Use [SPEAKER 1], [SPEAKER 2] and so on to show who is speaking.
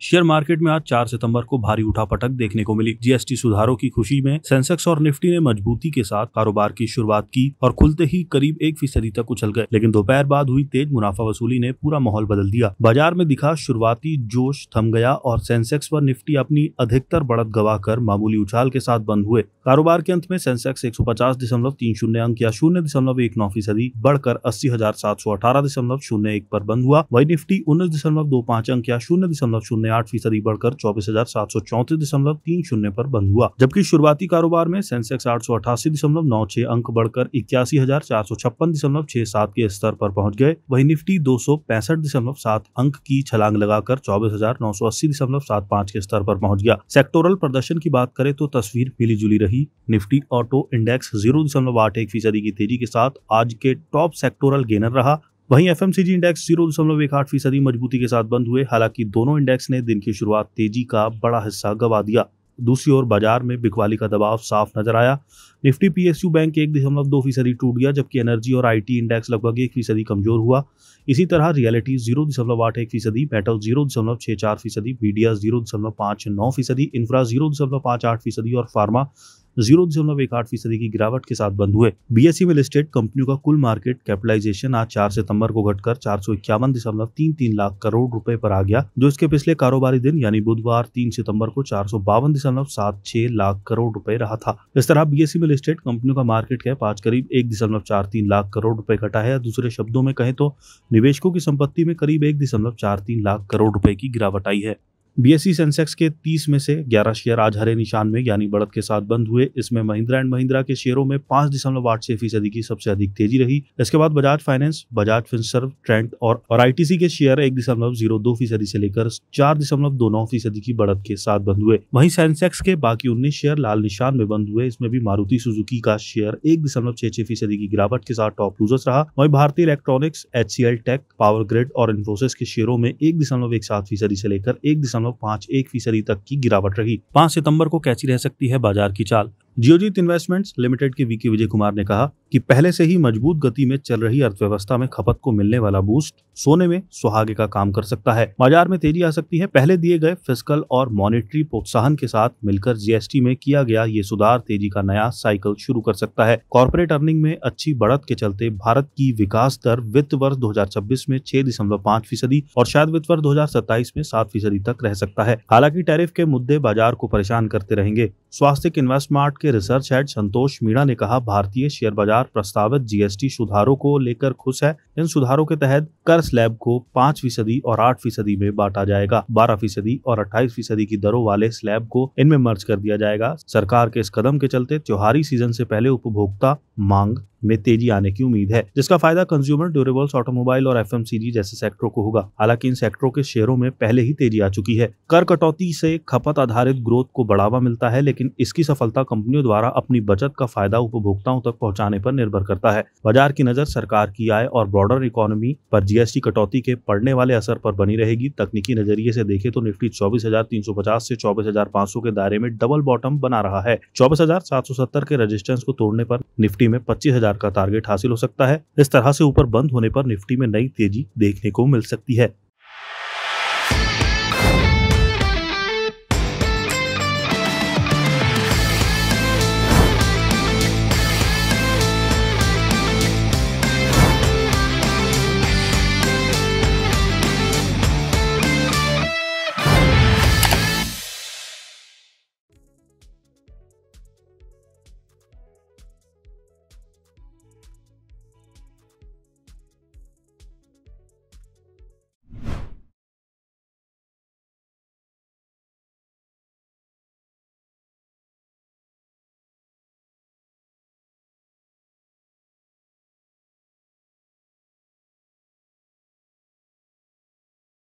[SPEAKER 1] Share market में आज 4 सितंबर को भारी उठापटक देखने को मिली। जीएसटी सुधारों की खुशी में सेंसेक्स और निफ्टी ने मजबूती के साथ कारोबार की शुरुआत की और खुलते ही करीब 1% तक उछल गए, लेकिन दोपहर बाद हुई तेज मुनाफा वसूली ने पूरा माहौल बदल दिया। बाजार में दिखा शुरुआती जोश थम गया और सेंसेक्स व निफ्टी अपनी अधिकतर बढ़त गंवाकर मामूली उछाल के साथ बंद हुए। कारोबार के अंत में सेंसेक्स 150.30 अंक या 0.19% बढ़कर 80,718.01 पर बंद हुआ। वही निफ्टी 19.25 अंक या 0.08% बढ़कर 24,734.30 पर बंद हुआ, जबकि शुरुआती कारोबार में सेंसेक्स 888.96 अंक बढ़कर 81,456.67 के स्तर पर पहुंच गए। वहीं निफ्टी 265.7 अंक की छलांग लगाकर 24,980.75 के स्तर पर पहुंच गया। सेक्टोरल प्रदर्शन की बात करें तो तस्वीर मिली जुली रही। निफ्टी ऑटो इंडेक्स 0.81% की तेजी के साथ आज के टॉप सेक्टोरल गेनर रहा। वहीं एफएमसीजी इंडेक्स 0.18% मजबूती के साथ बंद हुए। हालांकि दोनों इंडेक्स ने दिन की शुरुआत तेजी का बड़ा हिस्सा गंवा दिया। दूसरी ओर बाजार में बिकवाली का दबाव साफ नजर आया। निफ्टी पीएसयू बैंक 1.2% टूट गया, जबकि एनर्जी और आईटी इंडेक्स लगभग 1% कमजोर हुआ। इसी तरह रियलिटी 0.81%, मेटल 0.64%, मीडिया 0.59%, इंफ्रा 0.58% और फार्मा 0.18% की गिरावट के साथ बंद हुए। बीएसई में लिस्टेड कंपनियों का कुल मार्केट कैपिटलाइजेशन आज 4 सितंबर को घटकर 451.33 लाख करोड़ रुपए पर आ गया, जो इसके पिछले कारोबारी दिन यानी बुधवार 3 सितंबर को 452.76 लाख करोड़ रुपए रहा था। इस तरह बीएसई में लिस्टेड कंपनियों का मार्केट कैप आज करीब 1.43 लाख करोड़ रुपए घटा है। दूसरे शब्दों में कहें तो निवेशकों की संपत्ति में करीब 1.43 लाख करोड़ रुपए की गिरावट आई है। बीएसई सेंसेक्स के 30 में से 11 शेयर आज हरे निशान में यानी बढ़त के साथ बंद हुए। इसमें महिंद्रा एंड महिंद्रा के शेयरों में 5.86% की सबसे अधिक तेजी रही। इसके बाद Bajaj finance, Bajaj Finserv, Trent और आईटीसी के शेयर 1.02% से लेकर 4.29% की बढ़त के साथ बंद हुए। वहीं सेंसेक्स के बाकी 19 शेयर लाल निशान में बंद हुए। इसमें भी मारुति सुजुकी का शेयर 1.66% की गिरावट के साथ टॉप लूजर्स रहा। वहीं Bharatiya Electronics, HCL Tech, Power Grid और इन्फोसिस के शेयरों में 1.17% से लेकर 1.51% तक की गिरावट रही। 5 सितंबर को कैसी रह सकती है बाजार की चाल? जियोजीत इन्वेस्टमेंट्स लिमिटेड के वीके विजय कुमार ने कहा कि पहले से ही मजबूत गति में चल रही अर्थव्यवस्था में खपत को मिलने वाला बूस्ट सोने में सुहागे का काम कर सकता है। बाजार में तेजी आ सकती है। पहले दिए गए फिस्कल और मॉनेटरी प्रोत्साहन के साथ मिलकर जीएसटी में किया गया ये सुधार तेजी का नया साइकिल शुरू कर सकता है। कॉर्पोरेट अर्निंग में अच्छी बढ़त के चलते भारत की विकास दर वित्त वर्ष 2026 में 6.5% और शायद वित्त वर्ष 2027 में 7% तक रह सकता है। हालांकि टैरिफ के मुद्दे बाजार को परेशान करते रहेंगे। स्वास्थ्य इन्वेस्टमार्ट के रिसर्च हेड संतोष मीणा ने कहा, भारतीय शेयर बाजार प्रस्तावित जीएसटी सुधारों को लेकर खुश है। इन सुधारों के तहत कर स्लैब को 5% और 8% में बांटा जाएगा। 12% और 28% की दरों वाले स्लैब को इनमें मर्ज कर दिया जाएगा। सरकार के इस कदम के चलते त्योहारी सीजन से पहले उपभोक्ता मांग में तेजी आने की उम्मीद है, जिसका फायदा कंज्यूमर ड्यूरेबल्स, ऑटोमोबाइल और एफएमसीजी जैसे सेक्टरों को होगा। हालांकि इन सेक्टरों के शेयरों में पहले ही तेजी आ चुकी है। कर कटौती से खपत आधारित ग्रोथ को बढ़ावा मिलता है, लेकिन इसकी सफलता कंपनियों द्वारा अपनी बचत का फायदा उपभोक्ताओं तक पहुंचाने पर निर्भर करता है। बाजार की नजर सरकार की आय और ब्रॉडर इकोनॉमी पर जीएसटी कटौती के पड़ने वाले असर पर बनी रहेगी। तकनीकी नजरिए से देखें तो निफ्टी 24,350 से 24,500 के दायरे में डबल बॉटम बना रहा है। 24,770 के रेजिस्टेंस को तोड़ने पर निफ्टी में 25,000 का टारगेट हासिल हो सकता है। इस तरह से ऊपर बंद होने पर निफ्टी में नई तेजी देखने को मिल सकती है।